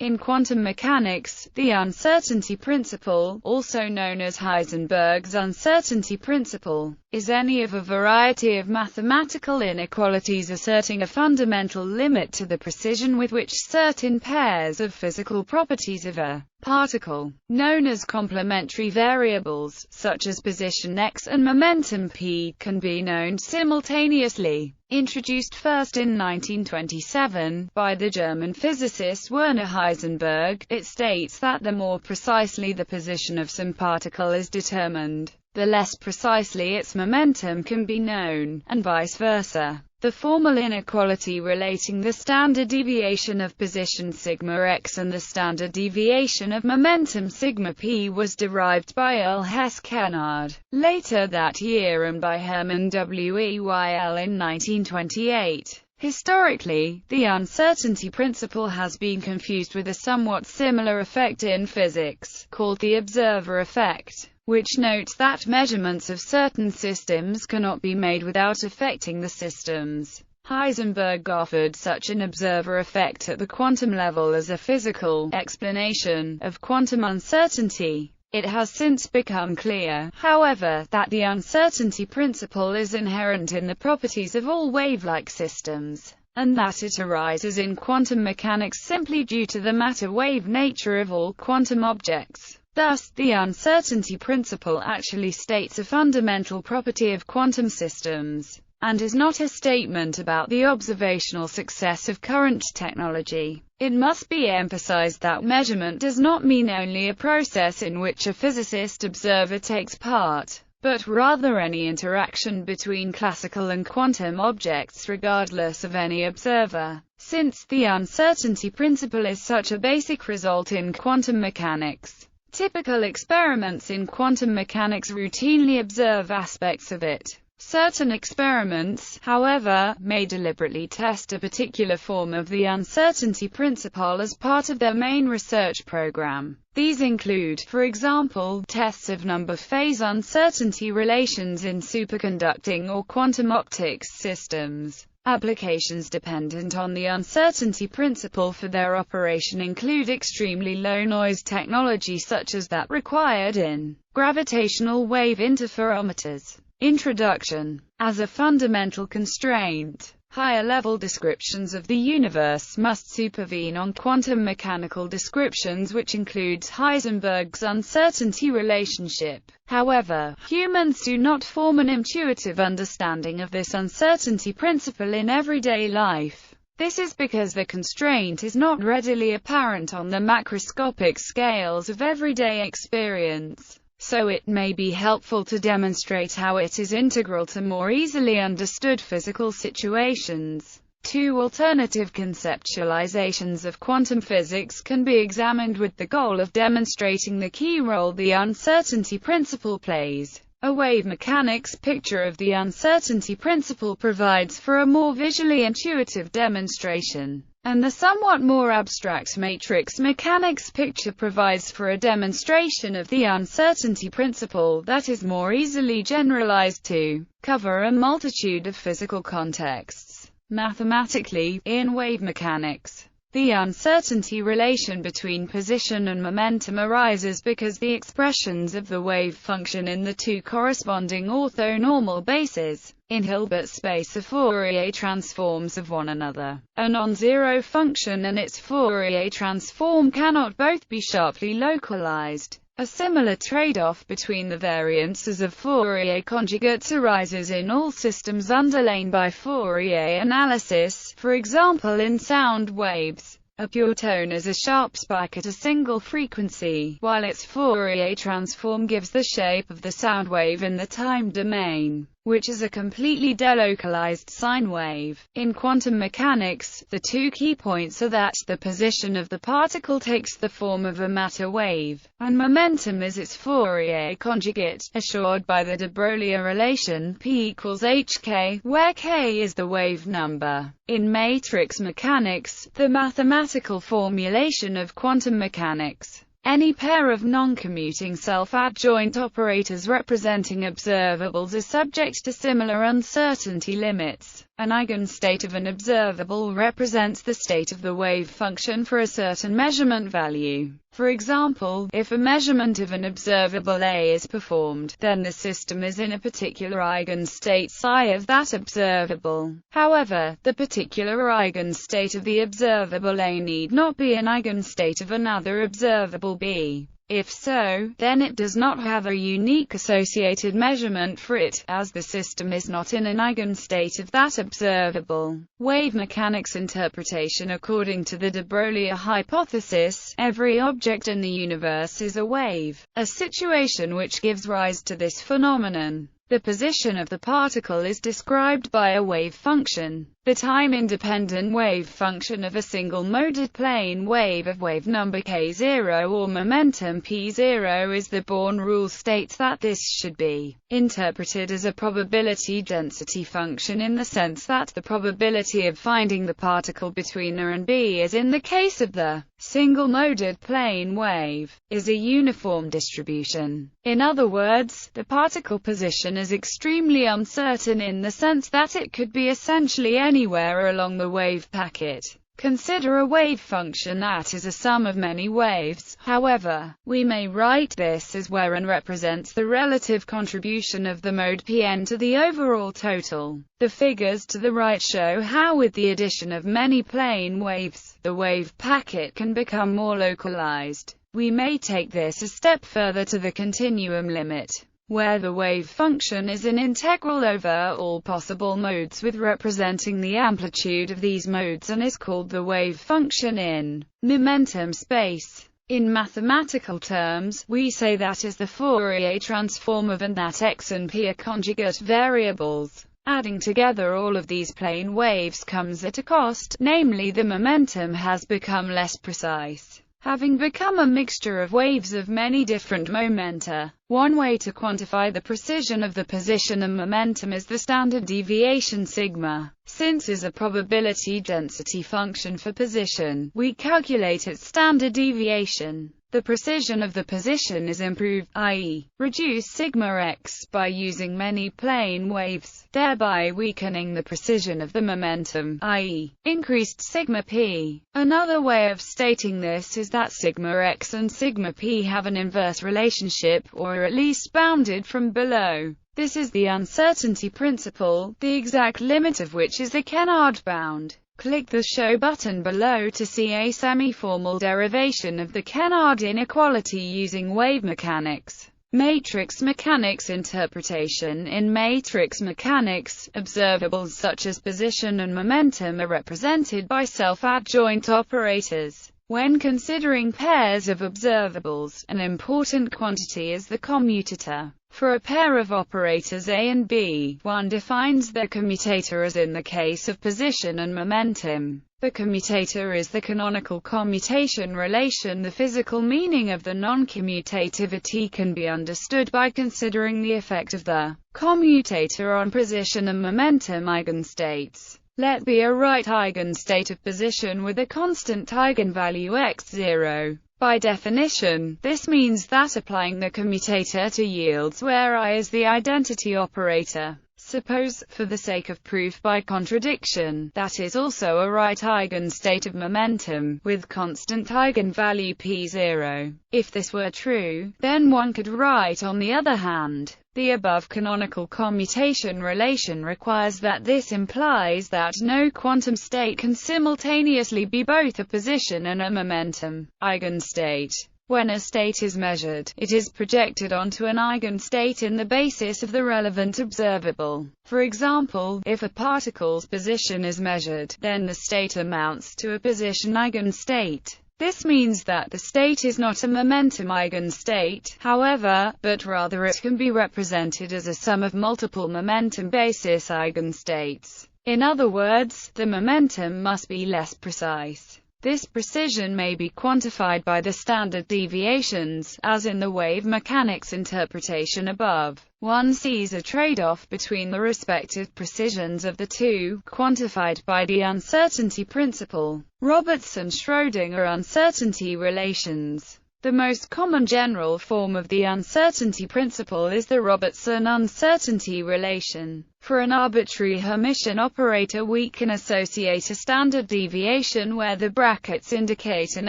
In quantum mechanics, the uncertainty principle, also known as Heisenberg's uncertainty principle, is any of a variety of mathematical inequalities asserting a fundamental limit to the precision with which certain pairs of physical properties of a particle, known as complementary variables, such as position x and momentum p, can be known simultaneously. Introduced first in 1927, by the German physicist Werner Heisenberg, it states that the more precisely the position of some particle is determined, the less precisely its momentum can be known, and vice versa. The formal inequality relating the standard deviation of position sigma x and the standard deviation of momentum sigma p was derived by Earl Hesse Kennard later that year and by Hermann Weyl in 1928. Historically, the uncertainty principle has been confused with a somewhat similar effect in physics, called the observer effect, which notes that measurements of certain systems cannot be made without affecting the systems. Heisenberg offered such an observer effect at the quantum level as a physical explanation of quantum uncertainty. It has since become clear, however, that the uncertainty principle is inherent in the properties of all wave-like systems, and that it arises in quantum mechanics simply due to the matter-wave nature of all quantum objects. Thus, the uncertainty principle actually states a fundamental property of quantum systems, and is not a statement about the observational success of current technology. It must be emphasized that measurement does not mean only a process in which a physicist observer takes part, but rather any interaction between classical and quantum objects regardless of any observer. Since the uncertainty principle is such a basic result in quantum mechanics, typical experiments in quantum mechanics routinely observe aspects of it. Certain experiments, however, may deliberately test a particular form of the uncertainty principle as part of their main research program. These include, for example, tests of number-phase uncertainty relations in superconducting or quantum optics systems. Applications dependent on the uncertainty principle for their operation include extremely low noise technology such as that required in gravitational wave interferometers. Introduction. As a fundamental constraint, higher-level descriptions of the universe must supervene on quantum mechanical descriptions, which includes Heisenberg's uncertainty relationship. However, humans do not form an intuitive understanding of this uncertainty principle in everyday life. This is because the constraint is not readily apparent on the macroscopic scales of everyday experience. So it may be helpful to demonstrate how it is integral to more easily understood physical situations. Two alternative conceptualizations of quantum physics can be examined with the goal of demonstrating the key role the uncertainty principle plays. A wave mechanics picture of the uncertainty principle provides for a more visually intuitive demonstration, and the somewhat more abstract matrix mechanics picture provides for a demonstration of the uncertainty principle that is more easily generalized to cover a multitude of physical contexts. Mathematically, in wave mechanics, the uncertainty relation between position and momentum arises because the expressions of the wave function in the two corresponding orthonormal bases in Hilbert space are Fourier transforms of one another. A non-zero function and its Fourier transform cannot both be sharply localized. A similar trade-off between the variances of Fourier conjugates arises in all systems underlain by Fourier analysis, for example in sound waves. A pure tone is a sharp spike at a single frequency, while its Fourier transform gives the shape of the sound wave in the time domain, which is a completely delocalized sine wave. In quantum mechanics, the two key points are that the position of the particle takes the form of a matter wave, and momentum is its Fourier conjugate, assured by the de Broglie relation P equals hk, where k is the wave number. In matrix mechanics, the mathematical formulation of quantum mechanics, Any pair of non-commuting self-adjoint operators representing observables is subject to similar uncertainty limits. An eigenstate of an observable represents the state of the wave function for a certain measurement value. For example, if a measurement of an observable A is performed, then the system is in a particular eigenstate psi of that observable. However, the particular eigenstate of the observable A need not be an eigenstate of another observable B. If so, then it does not have a unique associated measurement for it, as the system is not in an eigenstate of that observable. Wave mechanics interpretation. According to the de Broglie hypothesis, every object in the universe is a wave, a situation which gives rise to this phenomenon. The position of the particle is described by a wave function. The time-independent wave function of a single-moded plane wave of wave number k0 or momentum p0 is the Born rule states that this should be interpreted as a probability density function in the sense that the probability of finding the particle between A and B, as in the case of the single-moded plane wave, is a uniform distribution. In other words, the particle position is extremely uncertain in the sense that it could be essentially anywhere along the wave packet. Consider a wave function that is a sum of many waves. However, we may write this as where n represents the relative contribution of the mode Pn to the overall total. The figures to the right show how with the addition of many plane waves, the wave packet can become more localized. We may take this a step further to the continuum limit, where the wave function is an integral over all possible modes with representing the amplitude of these modes and is called the wave function in momentum space. In mathematical terms, we say that is the Fourier transform of and that x and p are conjugate variables. Adding together all of these plane waves comes at a cost, namely the momentum has become less precise, having become a mixture of waves of many different momenta. One way to quantify the precision of the position and momentum is the standard deviation sigma. Since is a probability density function for position, we calculate its standard deviation. The precision of the position is improved, i.e., reduce sigma x by using many plane waves, thereby weakening the precision of the momentum, i.e., increased sigma p. Another way of stating this is that sigma x and sigma p have an inverse relationship, or are at least bounded from below. This is the uncertainty principle, the exact limit of which is the Kennard bound. Click the Show button below to see a semi-formal derivation of the Kennard inequality using wave mechanics. Matrix mechanics interpretation. In matrix mechanics, observables such as position and momentum are represented by self-adjoint operators. When considering pairs of observables, an important quantity is the commutator. For a pair of operators A and B, one defines their commutator as in the case of position and momentum. The commutator is the canonical commutation relation. The physical meaning of the non-commutativity can be understood by considering the effect of the commutator on position and momentum eigenstates. Let be a right eigenstate of position with a constant eigenvalue x0. By definition, this means that applying the commutator to yields where I is the identity operator. Suppose, for the sake of proof by contradiction, that is also a right eigenstate of momentum, with constant eigenvalue p0. If this were true, then one could write on the other hand, the above canonical commutation relation requires that this implies that no quantum state can simultaneously be both a position and a momentum eigenstate. When a state is measured, it is projected onto an eigenstate in the basis of the relevant observable. For example, if a particle's position is measured, then the state amounts to a position eigenstate. This means that the state is not a momentum eigenstate, however, but rather it can be represented as a sum of multiple momentum basis eigenstates. In other words, the momentum must be less precise. This precision may be quantified by the standard deviations, as in the wave mechanics interpretation above. One sees a trade-off between the respective precisions of the two, quantified by the uncertainty principle. Robertson-Schrodinger uncertainty relations. The most common general form of the uncertainty principle is the Robertson uncertainty relation. For an arbitrary Hermitian operator, we can associate a standard deviation where the brackets indicate an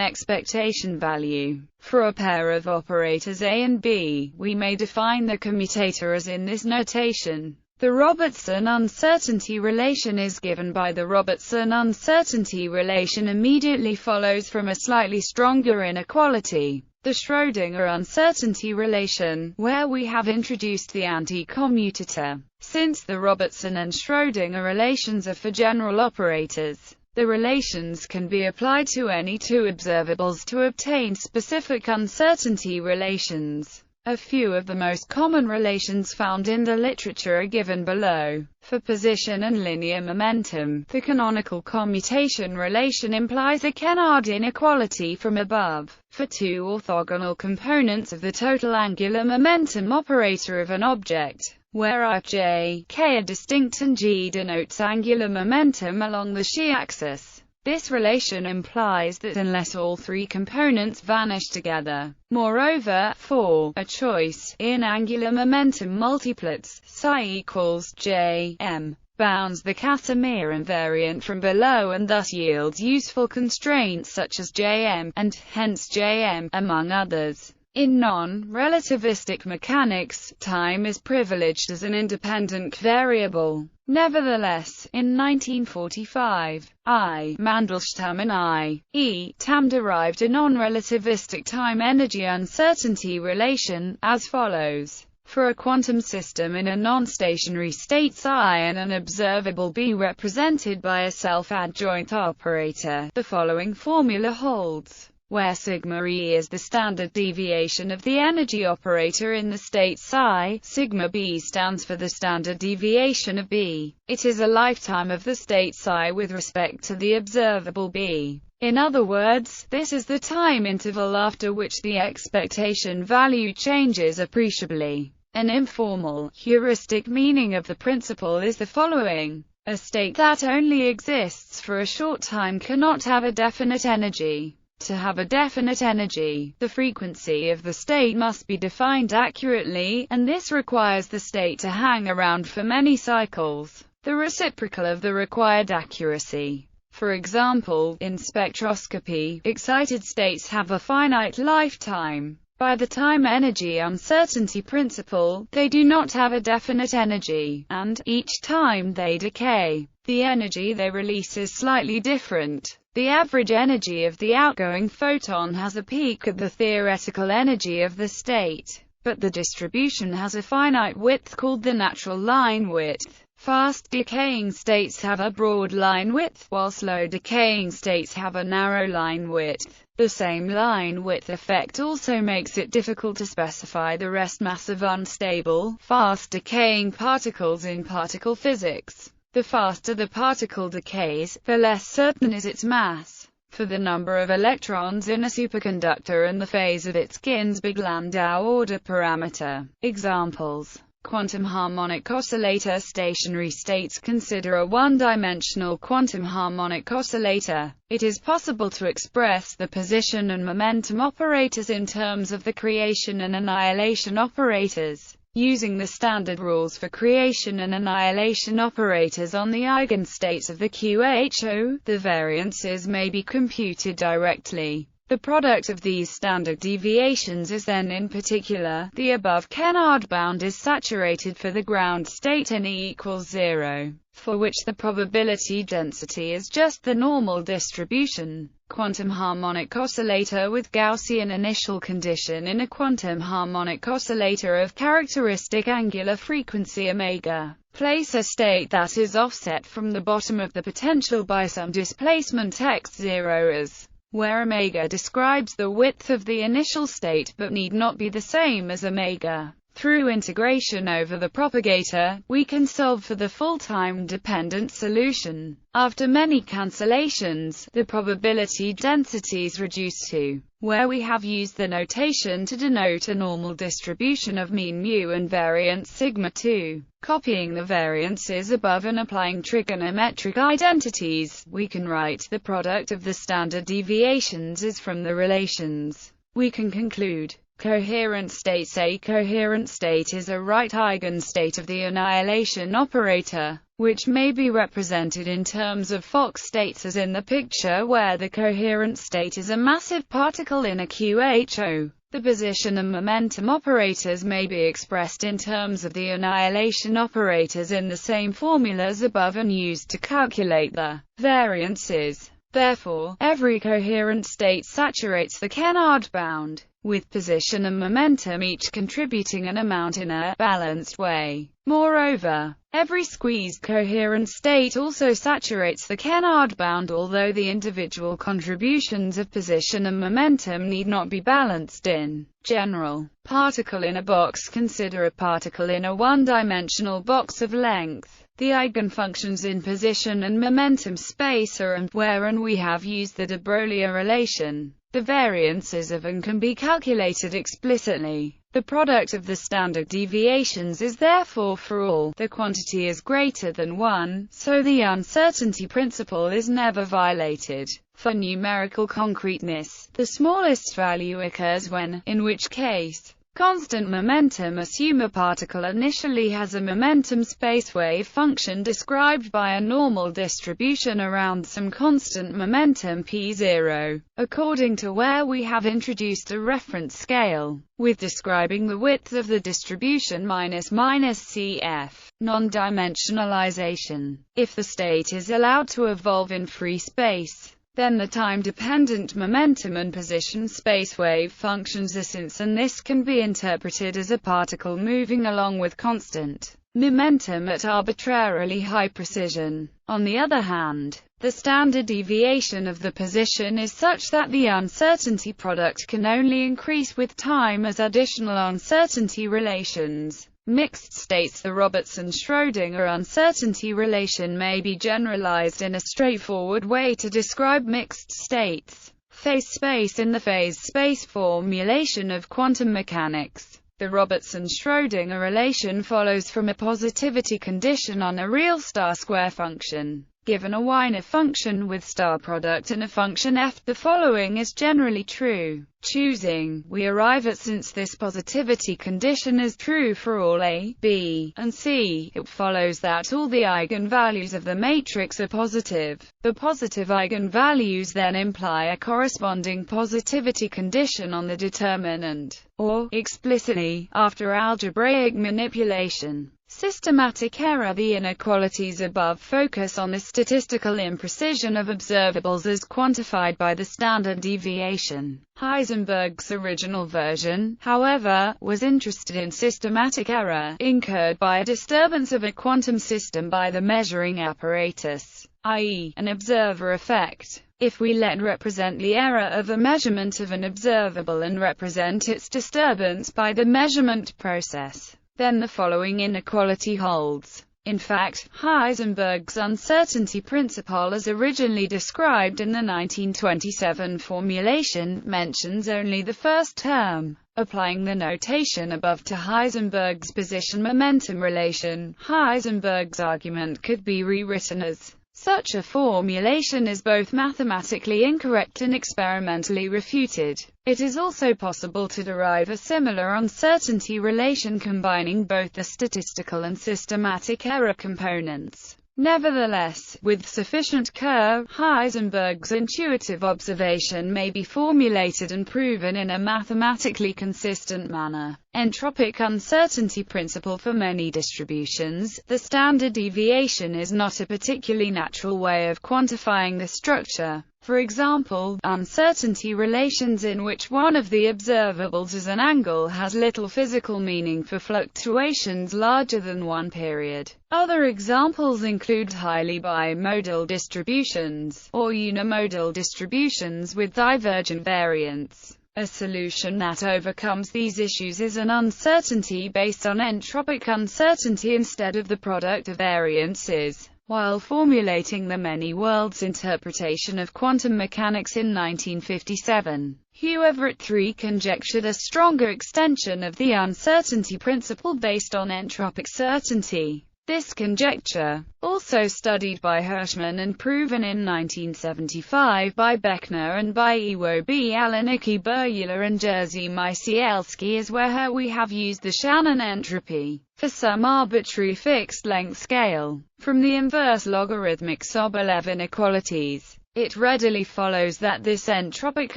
expectation value. For a pair of operators A and B, we may define the commutator as in this notation. The Robertson uncertainty relation is given by the Robertson uncertainty relation immediately follows from a slightly stronger inequality, the Schrodinger uncertainty relation, where we have introduced the anti-commutator. Since the Robertson and Schrodinger relations are for general operators, the relations can be applied to any two observables to obtain specific uncertainty relations. A few of the most common relations found in the literature are given below. For position and linear momentum, the canonical commutation relation implies a Kennard inequality from above. For two orthogonal components of the total angular momentum operator of an object, where I, J, K are distinct and G denotes angular momentum along the xy-axis, this relation implies that unless all three components vanish together. Moreover, for a choice in angular momentum multiplets, psi equals J, M, bounds the Casimir invariant from below and thus yields useful constraints such as Jm, and hence Jm, among others. In non-relativistic mechanics, time is privileged as an independent variable. Nevertheless, in 1945, I. Mandelstam and I. E. Tam derived a non-relativistic time-energy uncertainty relation, as follows. For a quantum system in a non-stationary state psi and an observable B represented by a self-adjoint operator, the following formula holds. Where sigma e is the standard deviation of the energy operator in the state psi, sigma b stands for the standard deviation of B. It is a lifetime of the state psi with respect to the observable B. In other words, this is the time interval after which the expectation value changes appreciably. An informal, heuristic meaning of the principle is the following. A state that only exists for a short time cannot have a definite energy. To have a definite energy, the frequency of the state must be defined accurately, and this requires the state to hang around for many cycles, the reciprocal of the required accuracy. For example, in spectroscopy, excited states have a finite lifetime. By the time-energy uncertainty principle, they do not have a definite energy, and, each time they decay, the energy they release is slightly different. The average energy of the outgoing photon has a peak at the theoretical energy of the state, but the distribution has a finite width called the natural line width. Fast decaying states have a broad line width, while slow decaying states have a narrow line width. The same line width effect also makes it difficult to specify the rest mass of unstable, fast decaying particles in particle physics. The faster the particle decays, the less certain is its mass. For the number of electrons in a superconductor and the phase of its Ginzburg Landau order parameter. Examples: quantum harmonic oscillator. Stationary states. Consider a one-dimensional quantum harmonic oscillator. It is possible to express the position and momentum operators in terms of the creation and annihilation operators, using the standard rules for creation and annihilation operators on the eigenstates of the QHO. The variances may be computed directly. The product of these standard deviations is then in particular, the above Kennard bound is saturated for the ground state n equals 0, for which the probability density is just the normal distribution. Quantum harmonic oscillator with Gaussian initial condition. In a quantum harmonic oscillator of characteristic angular frequency omega, place a state that is offset from the bottom of the potential by some displacement x0 as where omega describes the width of the initial state but need not be the same as omega. Through integration over the propagator, we can solve for the full time-dependent solution. After many cancellations, the probability density is reduced to where we have used the notation to denote a normal distribution of mean mu and variance sigma 2. Copying the variances above and applying trigonometric identities, we can write the product of the standard deviations is from the relations we can conclude. Coherent states. A coherent state is a right eigenstate of the annihilation operator, which may be represented in terms of Fock states as in the picture where the coherent state is a massive particle in a QHO. The position and momentum operators may be expressed in terms of the annihilation operators in the same formulas above and used to calculate the variances. Therefore, every coherent state saturates the Kennard bound, with position and momentum each contributing an amount in a balanced way. Moreover, every squeezed coherent state also saturates the Kennard bound, although the individual contributions of position and momentum need not be balanced in general. Particle in a box. Consider a particle in a one-dimensional box of length. The eigenfunctions in position and momentum space are and where, and we have used the de Broglie relation. The variances of and can be calculated explicitly. The product of the standard deviations is therefore for all the quantity is greater than 1, so the uncertainty principle is never violated. For numerical concreteness, the smallest value occurs when, in which case, constant momentum. Assume a particle initially has a momentum space-wave function described by a normal distribution around some constant momentum p0, according to where we have introduced a reference scale, with describing the width of the distribution minus cf. Non-dimensionalization. If the state is allowed to evolve in free space, then the time-dependent momentum and position space-wave functions are since, and this can be interpreted as a particle moving along with constant momentum at arbitrarily high precision. On the other hand, the standard deviation of the position is such that the uncertainty product can only increase with time as additional uncertainty relations. Mixed states. The Robertson-Schrodinger uncertainty relation may be generalized in a straightforward way to describe mixed states. Phase space. In the phase space formulation of quantum mechanics, the Robertson-Schrodinger relation follows from a positivity condition on a real star-square function. Given a Wiener function with star product and a function f, the following is generally true. Choosing, we arrive at, since this positivity condition is true for all a, b, and c, it follows that all the eigenvalues of the matrix are positive. The positive eigenvalues then imply a corresponding positivity condition on the determinant, or, explicitly, after algebraic manipulation. Systematic error. The inequalities above focus on the statistical imprecision of observables as quantified by the standard deviation. Heisenberg's original version, however, was interested in systematic error, incurred by a disturbance of a quantum system by the measuring apparatus, i.e., an observer effect. If we let represent the error of a measurement of an observable and represent its disturbance by the measurement process, then the following inequality holds. In fact, Heisenberg's uncertainty principle as originally described in the 1927 formulation mentions only the first term. Applying the notation above to Heisenberg's position-momentum relation, Heisenberg's argument could be rewritten as: such a formulation is both mathematically incorrect and experimentally refuted. It is also possible to derive a similar uncertainty relation combining both the statistical and systematic error components. Nevertheless, with sufficient curve, Heisenberg's intuitive observation may be formulated and proven in a mathematically consistent manner. Entropic uncertainty principle. For many distributions, the standard deviation is not a particularly natural way of quantifying the structure. For example, uncertainty relations in which one of the observables is an angle has little physical meaning for fluctuations larger than one period. Other examples include highly bimodal distributions, or unimodal distributions with divergent variance. A solution that overcomes these issues is an uncertainty based on entropic uncertainty instead of the product of variances. While formulating the many worlds interpretation of quantum mechanics in 1957, Hugh Everett III conjectured a stronger extension of the uncertainty principle based on entropic certainty. This conjecture, also studied by Hirschman and proven in 1975 by Beckner and by Iwo B. Alanicki Burula and Jerzy Misielski, is where we have used the Shannon entropy for some arbitrary fixed-length scale from the inverse logarithmic Sobolev inequalities. It readily follows that this entropic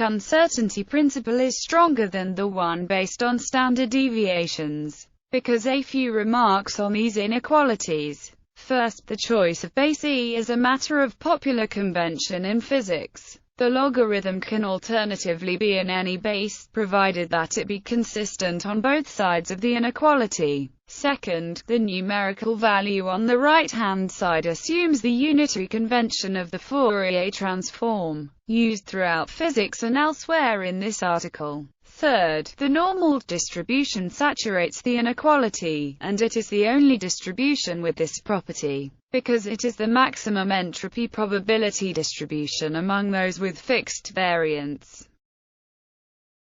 uncertainty principle is stronger than the one based on standard deviations, because a few remarks on these inequalities. First, the choice of base E is a matter of popular convention in physics. The logarithm can alternatively be in any base, provided that it be consistent on both sides of the inequality. Second, the numerical value on the right-hand side assumes the unitary convention of the Fourier transform, used throughout physics and elsewhere in this article. Third, the normal distribution saturates the inequality, and it is the only distribution with this property, because it is the maximum entropy probability distribution among those with fixed variance.